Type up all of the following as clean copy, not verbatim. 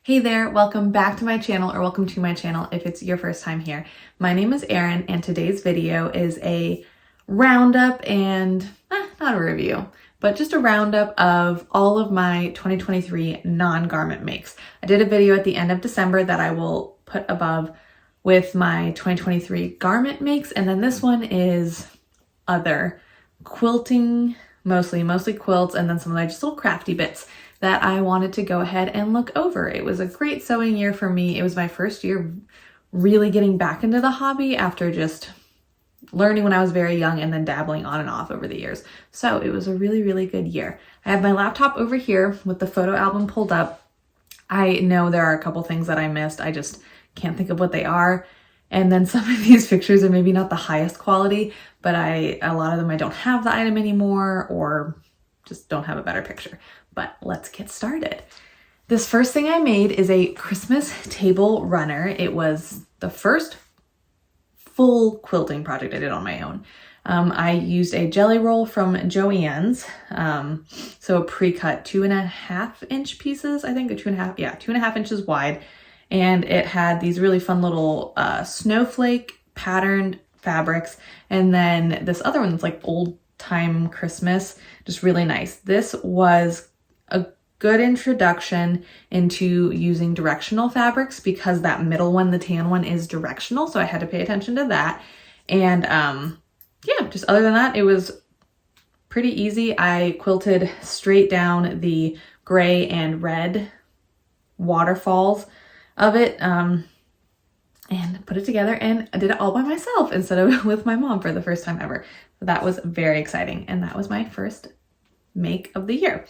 Hey there, welcome back to my channel, or welcome to my channel if it's your first time here. My name is Erin and today's video is a roundup and, not a review, but just a roundup of all of my 2023 non-garment makes. I did a video at the end of December that I will put above with my 2023 garment makes, and then this one is other quilting, mostly quilts, and then some of my just little crafty bits that I wanted to go ahead and look over. It was a great sewing year for me. It was my first year really getting back into the hobby after just learning when I was very young and then dabbling on and off over the years. So it was a really good year. I have my laptop over here with the photo album pulled up. I know there are a couple things that I missed. I just can't think of what they are. And then some of these pictures are maybe not the highest quality, but a lot of them I don't have the item anymore or just don't have a better picture. But let's get started. This first thing I made is a Christmas table runner. It was the first full quilting project I did on my own. I used a jelly roll from Joann's, so a pre-cut 2.5 inch pieces, I think, or 2.5 inches wide. And it had these really fun little snowflake patterned fabrics. And then this other one that's like old time Christmas, just really nice. This was a good introduction into using directional fabrics because that middle one, the tan one, is directional. So I had to pay attention to that. And yeah, just other than that, it was pretty easy. I quilted straight down the gray and red waterfalls of it and put it together, and I did it all by myself instead of with my mom for the first time ever. So that was very exciting. And that was my first make of the year.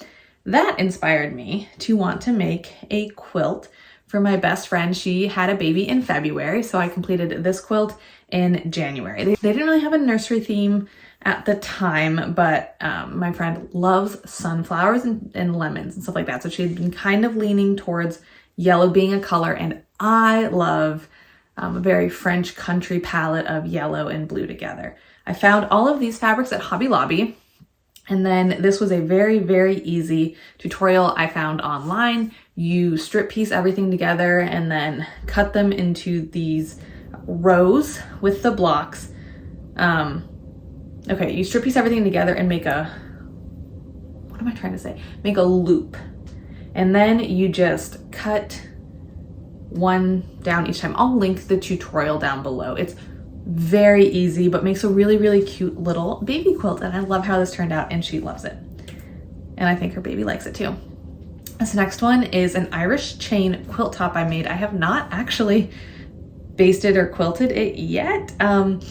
That inspired me to want to make a quilt for my best friend. She had a baby in February, so I completed this quilt in January. They didn't really have a nursery theme at the time, but my friend loves sunflowers and lemons and stuff like that. So she had been kind of leaning towards yellow being a color, and I love a very French country palette of yellow and blue together. I found all of these fabrics at Hobby Lobby. And then this was a very easy tutorial I found online. You strip piece everything together and then cut them into these rows with the blocks. Okay, you strip piece everything together and make a, what am I trying to say? Make a loop. And then you just cut one down each time. I'll link the tutorial down below. It's very easy, but makes a really cute little baby quilt. And I love how this turned out, and she loves it. And I think her baby likes it too. This next one is an Irish chain quilt top I made. I have not actually basted or quilted it yet. Kind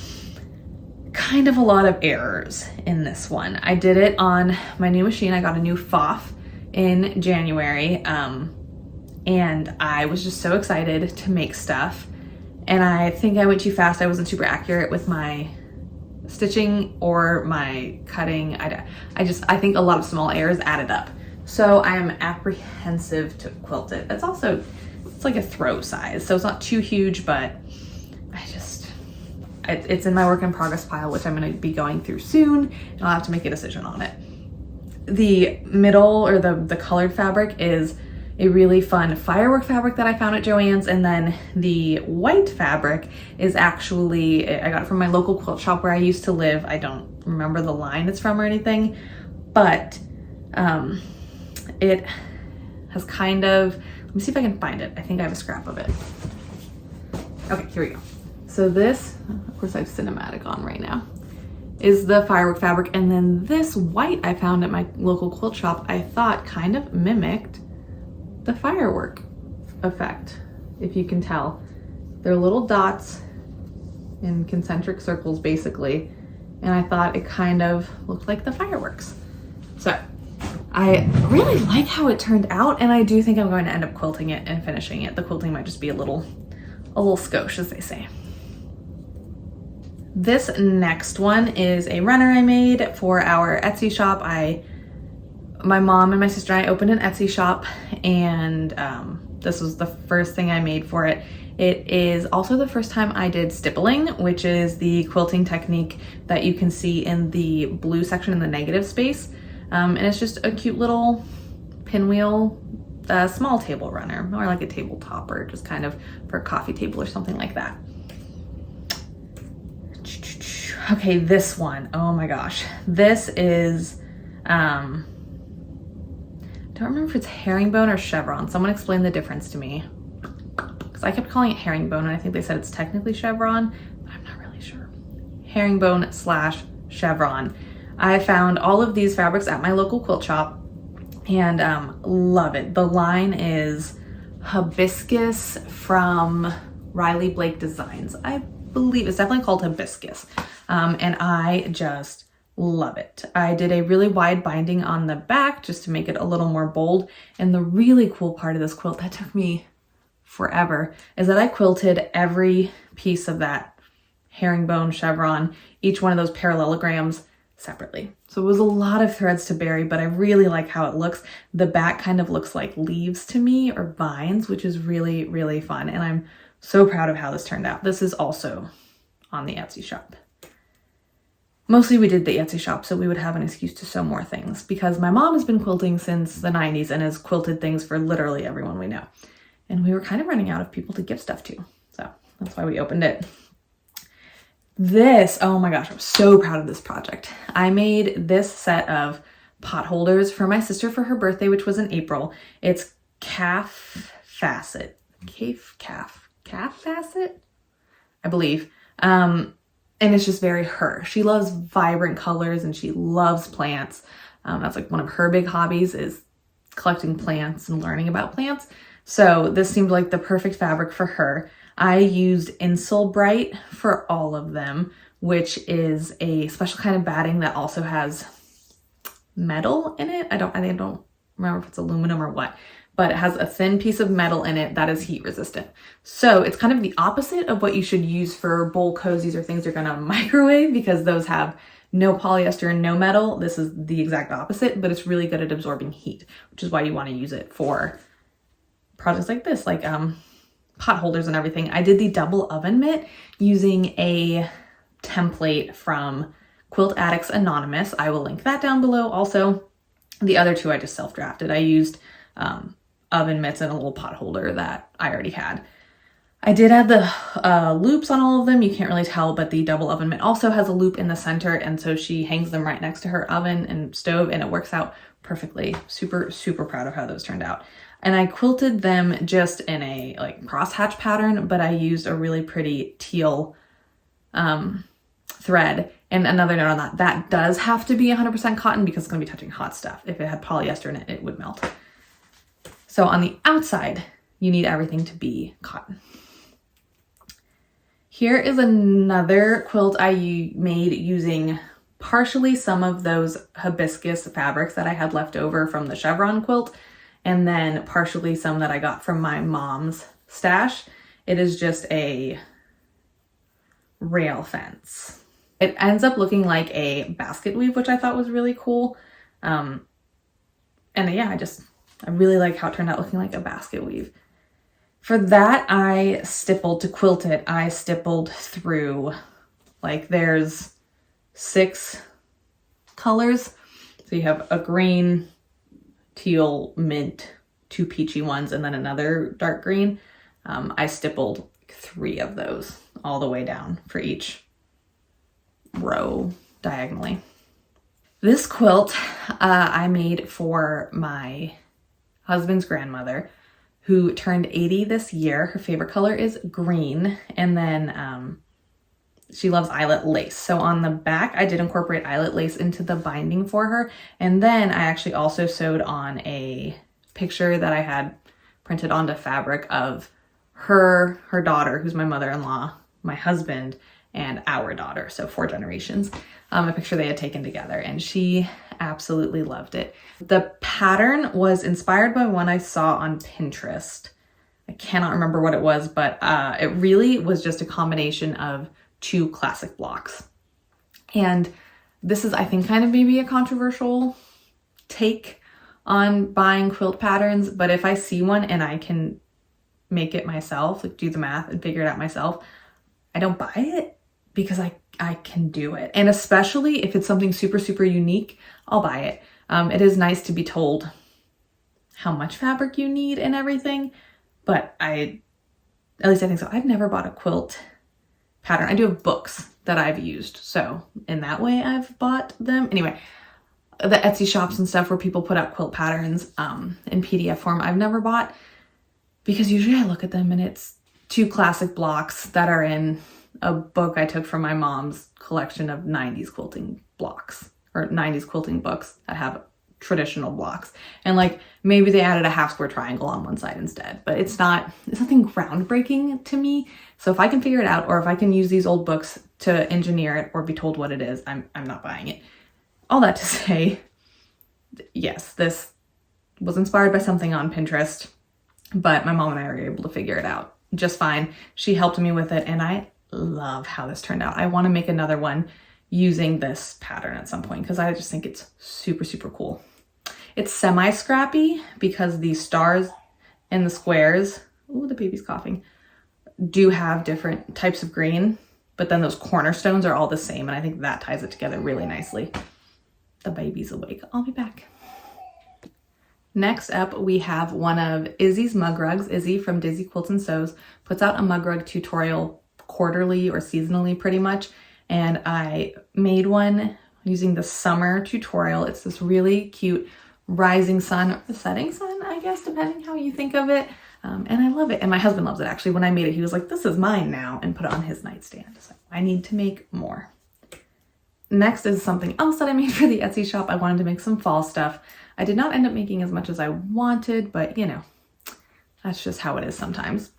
of a lot of errors in this one. I did it on my new machine. I got a new FOF in January. And I was just so excited to make stuff. And I think I went too fast. I wasn't super accurate with my stitching or my cutting. I think a lot of small errors added up. So I am apprehensive to quilt it. It's like a throw size. So it's not too huge, but it's in my work in progress pile, which I'm gonna be going through soon, and I'll have to make a decision on it. The middle, or the colored fabric, is a really fun firework fabric that I found at Joann's, and then the white fabric is actually, I got it from my local quilt shop where I used to live. I don't remember the line it's from or anything, but it has kind of, let me see if I can find it. I think I have a scrap of it. Okay, here we go. So this, of course I have cinematic on right now, is the firework fabric, and then this white I found at my local quilt shop I thought kind of mimicked the firework effect, if you can tell. They're little dots in concentric circles basically, and I thought it kind of looked like the fireworks. So I really like how it turned out, and I do think I'm going to end up quilting it and finishing it. The quilting might just be a little skosh, as they say. This next one is a runner I made for our Etsy shop. My mom and my sister and I opened an Etsy shop, and this was the first thing I made for it. It is also the first time I did stippling, which is the quilting technique that you can see in the blue section in the negative space. And it's just a cute little pinwheel a small table runner, or like a tabletop, or just kind of for a coffee table or something like that. Okay, this one, oh my gosh. This is, I don't remember if it's herringbone or chevron. Someone explain the difference to me. Because I kept calling it herringbone, and I think they said it's technically chevron, but I'm not really sure. Herringbone / chevron. I found all of these fabrics at my local quilt shop, and love it. The line is Hibiscus from Riley Blake Designs. I believe it's definitely called Hibiscus. And I just love it. I did a really wide binding on the back just to make it a little more bold. And the really cool part of this quilt that took me forever is that I quilted every piece of that herringbone, chevron, each one of those parallelograms separately. So it was a lot of threads to bury, but I really like how it looks. The back kind of looks like leaves to me, or vines, which is really, really fun. And I'm so proud of how this turned out. This is also on the Etsy shop. Mostly we did the Etsy shop so we would have an excuse to sew more things, because my mom has been quilting since the 90s and has quilted things for literally everyone we know. And we were kind of running out of people to give stuff to. So that's why we opened it. This, oh my gosh, I'm so proud of this project. I made this set of pot holders for my sister for her birthday, which was in April. It's calf facet, I believe. And it's just very her. She loves vibrant colors and she loves plants. That's like one of her big hobbies, is collecting plants and learning about plants. So this seemed like the perfect fabric for her. I used Insole Bright for all of them, which is a special kind of batting that also has metal in it. I don't remember if it's aluminum or what, but it has a thin piece of metal in it that is heat resistant. So it's kind of the opposite of what you should use for bowl cozies or things you're gonna microwave, because those have no polyester and no metal. This is the exact opposite, but it's really good at absorbing heat, which is why you wanna use it for projects like this, like pot holders and everything. I did the double oven mitt using a template from Quilt Addicts Anonymous. I will link that down below. Also, the other two I just self-drafted. I used oven mitts and a little pot holder that I already had. I did add the loops on all of them. You can't really tell, but the double oven mitt also has a loop in the center, and so she hangs them right next to her oven and stove, and it works out perfectly. Super, super proud of how those turned out. And I quilted them just in a like crosshatch pattern, but I used a really pretty teal thread. And another note on that, that does have to be 100% cotton because it's gonna be touching hot stuff. If it had polyester in it, it would melt. So on the outside, you need everything to be cotton. Here is another quilt I made using partially some of those hibiscus fabrics that I had left over from the chevron quilt, and then partially some that I got from my mom's stash. It is just a rail fence. It ends up looking like a basket weave, which I thought was really cool. And yeah, I really like how it turned out looking like a basket weave. For that, I stippled to quilt it. I stippled through, like, there's 6 colors. So you have a green, teal, mint, 2 peachy ones, and then another dark green. I stippled 3 of those all the way down for each row diagonally. This quilt I made for my husband's grandmother, who turned 80 this year. Her favorite color is green, and then she loves eyelet lace. So on the back, I did incorporate eyelet lace into the binding for her. And then I actually also sewed on a picture that I had printed onto fabric of her daughter, who's my mother-in-law, my husband, and our daughter, so 4 generations. A picture they had taken together, and she absolutely loved it. The pattern was inspired by one I saw on Pinterest. I cannot remember what it was, but it really was just a combination of 2 classic blocks. And this is, I think, kind of maybe a controversial take on buying quilt patterns, but if I see one and I can make it myself, like do the math and figure it out myself, I don't buy it because I can do it. And especially if it's something super, super unique, I'll buy it. It is nice to be told how much fabric you need and everything, but at least I think so. I've never bought a quilt pattern. I do have books that I've used, so in that way I've bought them. Anyway, the Etsy shops and stuff where people put out quilt patterns in PDF form, I've never bought, because usually I look at them and it's 2 classic blocks that are in a book I took from my mom's collection of 90s quilting blocks, or 90s quilting books that have traditional blocks. And like maybe they added a half square triangle on one side instead, but it's nothing groundbreaking to me. So if I can figure it out, or if I can use these old books to engineer it or be told what it is, I'm not buying it. All that to say, yes, this was inspired by something on Pinterest, but my mom and I were able to figure it out just fine. She helped me with it, and I love how this turned out. I want to make another one using this pattern at some point because I just think it's super, super cool. It's semi-scrappy because the stars and the squares, ooh, the baby's coughing, do have different types of green, but then those cornerstones are all the same, and I think that ties it together really nicely. The baby's awake. I'll be back. Next up, we have one of Izzy's mug rugs. Izzy from Dizzy Quilts and Sews puts out a mug rug tutorial quarterly or seasonally pretty much, and I made one using the summer tutorial. It's this really cute rising sun, or the setting sun, I guess, depending how you think of it. And I love it. And my husband loves it. Actually, when I made it, he was like, this is mine now, and put it on his nightstand. So I need to make more. Next is something else that I made for the Etsy shop. I wanted to make some fall stuff. I did not end up making as much as I wanted, but you know, that's just how it is sometimes.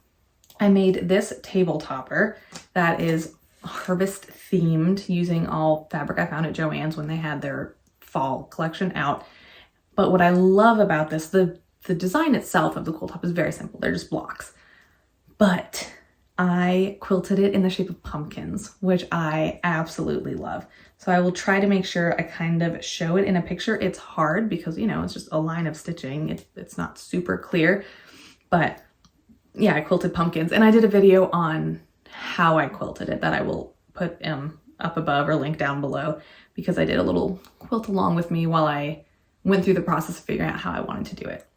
I made this table topper that is harvest themed using all fabric I found at Joann's when they had their fall collection out. But what I love about this, the design itself of the quilt top is very simple. They're just blocks. But I quilted it in the shape of pumpkins, which I absolutely love. So I will try to make sure I kind of show it in a picture. It's hard because, you know, it's just a line of stitching. It's not super clear, but yeah, I quilted pumpkins, and I did a video on how I quilted it that I will put up above or link down below, because I did a little quilt along with me while I went through the process of figuring out how I wanted to do it.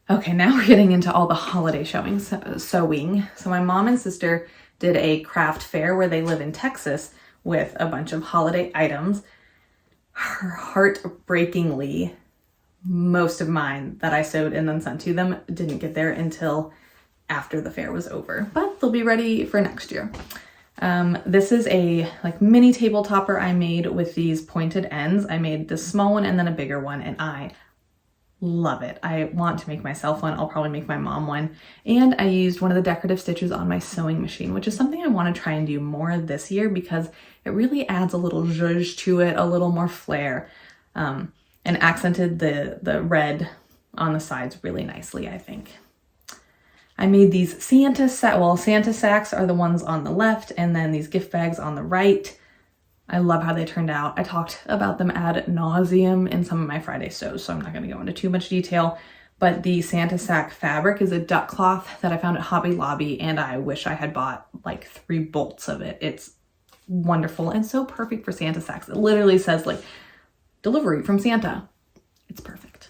Okay, now we're getting into all the holiday sewing. So my mom and sister did a craft fair where they live in Texas with a bunch of holiday items. Heartbreakingly, most of mine that I sewed and then sent to them didn't get there until after the fair was over, but they'll be ready for next year. This is a like mini table topper I made with these pointed ends. I made this small one and then a bigger one, and I love it. I want to make myself one. I'll probably make my mom one. And I used one of the decorative stitches on my sewing machine, which is something I want to try and do more this year because it really adds a little zhuzh to it, a little more flair, and accented the red on the sides really nicely, I think. I made these Santa sacks are the ones on the left, and then these gift bags on the right. I love how they turned out. I talked about them ad nauseum in some of my Friday sews, so I'm not going to go into too much detail. But the Santa sack fabric is a duck cloth that I found at Hobby Lobby, and I wish I had bought like 3 bolts of it. It's wonderful and so perfect for Santa sacks. It literally says like delivery from Santa. It's perfect.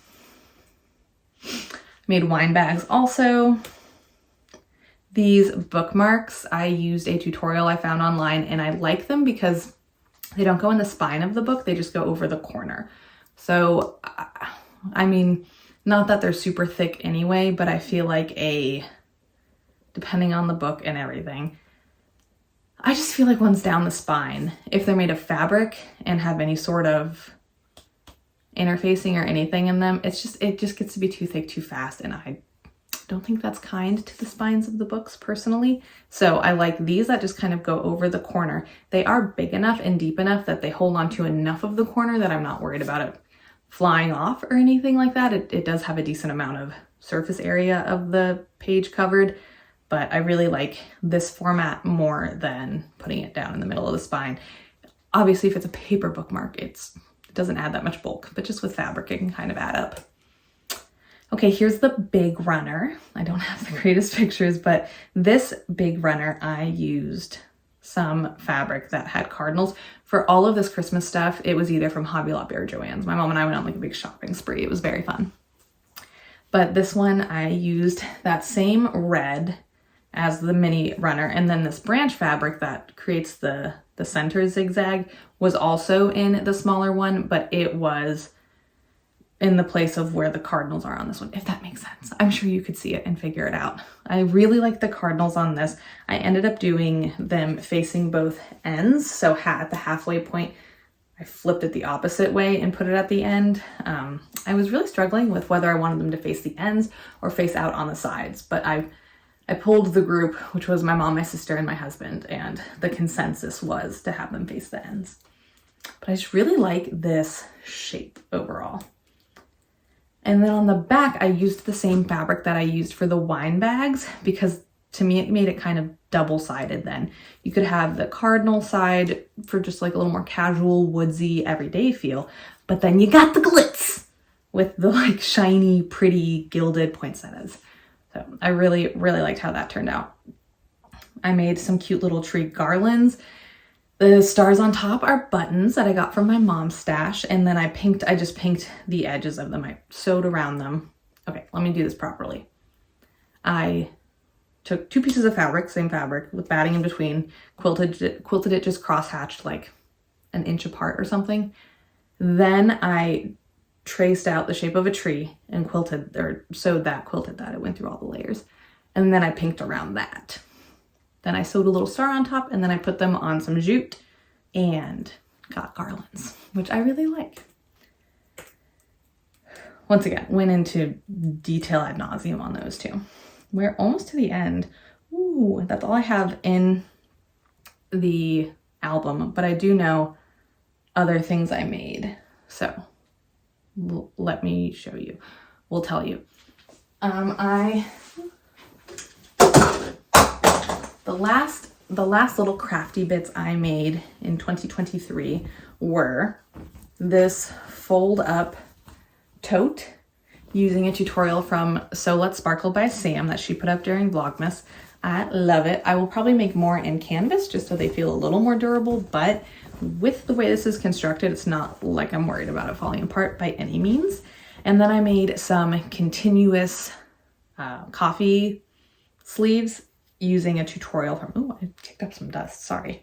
Made wine bags also. These bookmarks, I used a tutorial I found online, and I like them because they don't go in the spine of the book, they just go over the corner. So, I mean, not that they're super thick anyway, but I feel like depending on the book and everything, I just feel like one's down the spine, if they're made of fabric and have any sort of interfacing or anything in them, it just gets to be too thick too fast, and I don't think that's kind to the spines of the books personally. So I like these that just kind of go over the corner. They are big enough and deep enough that they hold on to enough of the corner that I'm not worried about it flying off or anything like that. It does have a decent amount of surface area of the page covered, but I really like this format more than putting it down in the middle of the spine. Obviously, if it's a paper bookmark, it doesn't add that much bulk, but just with fabric, it can kind of add up. Okay, here's the big runner. I don't have the greatest pictures, but this big runner I used some fabric that had cardinals. For all of this Christmas stuff, it was either from Hobby Lobby or Joann's. My mom and I went on like a big shopping spree. It was very fun. But this one, I used that same red as the mini runner, and then this branch fabric that creates the center zigzag was also in the smaller one, but it was in the place of where the cardinals are on this one, if that makes sense. I'm sure you could see it and figure it out. I really like the cardinals on this. I ended up doing them facing both ends. So at the halfway point, I flipped it the opposite way and put it at the end. I was really struggling with whether I wanted them to face the ends or face out on the sides, but I pulled the group, which was my mom, my sister, and my husband, and the consensus was to have them face the ends. But I just really like this shape overall. And then on the back, I used the same fabric that I used for the wine bags, because to me, it made it kind of double-sided then. You could have the cardinal side for just like a little more casual, woodsy, everyday feel, but then you got the glitz with the like shiny, pretty, gilded poinsettias. So I really, really liked how that turned out. I made some cute little tree garlands. The stars on top are buttons that I got from my mom's stash. And then I just pinked the edges of them. I sewed around them. Okay, let me do this properly. I took 2 pieces of fabric, same fabric, with batting in between, quilted it just cross-hatched like an inch apart or something. Then I traced out the shape of a tree and quilted that. It went through all the layers. And then I pinked around that. Then I sewed a little star on top, and then I put them on some jute and got garlands, which I really like. Once again, went into detail ad nauseum on those two. We're almost to the end. Ooh, that's all I have in the album, but I do know other things I made. So let me show you. We'll tell you. The last little crafty bits I made in 2023 were this fold up tote using a tutorial from So Let's Sparkle by Sam that she put up during Vlogmas. I love it. I will probably make more in canvas just so they feel a little more durable, but with the way this is constructed, it's not like I'm worried about it falling apart by any means. And then I made some continuous coffee sleeves using a tutorial from, oh, I kicked up some dust, sorry.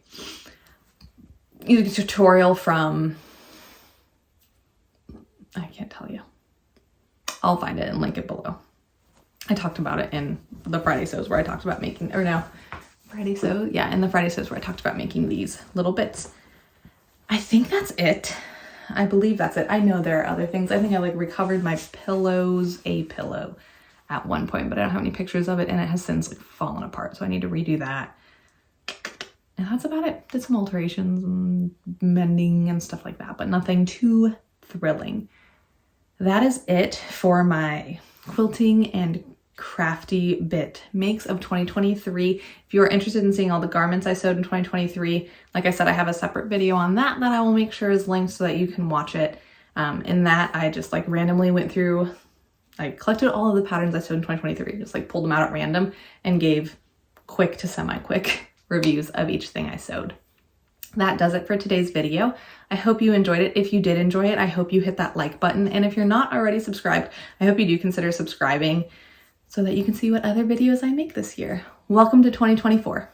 Using a tutorial from, I can't tell you. I'll find it and link it below. I talked about it in the Friday Sews where I talked about making, or no, Friday Sews? Yeah, in the Friday Sews where I talked about making these little bits. I think that's it. I believe that's it. I know there are other things. I think I like recovered my a pillow at one point, but I don't have any pictures of it, and it has since like fallen apart, so I need to redo that. And that's about it. Did some alterations and mending and stuff like that, but nothing too thrilling. That is it for my quilting and crafty bit makes of 2023. If you are interested in seeing all the garments I sewed in 2023, like I said, I have a separate video on that I will make sure is linked so that you can watch it. In that, I just like randomly went through, I collected all of the patterns I sewed in 2023, just like pulled them out at random and gave quick to semi-quick reviews of each thing I sewed. That does it for today's video. I hope you enjoyed it. If you did enjoy it, I hope you hit that like button. And if you're not already subscribed, I hope you do consider subscribing so that you can see what other videos I make this year. Welcome to 2024.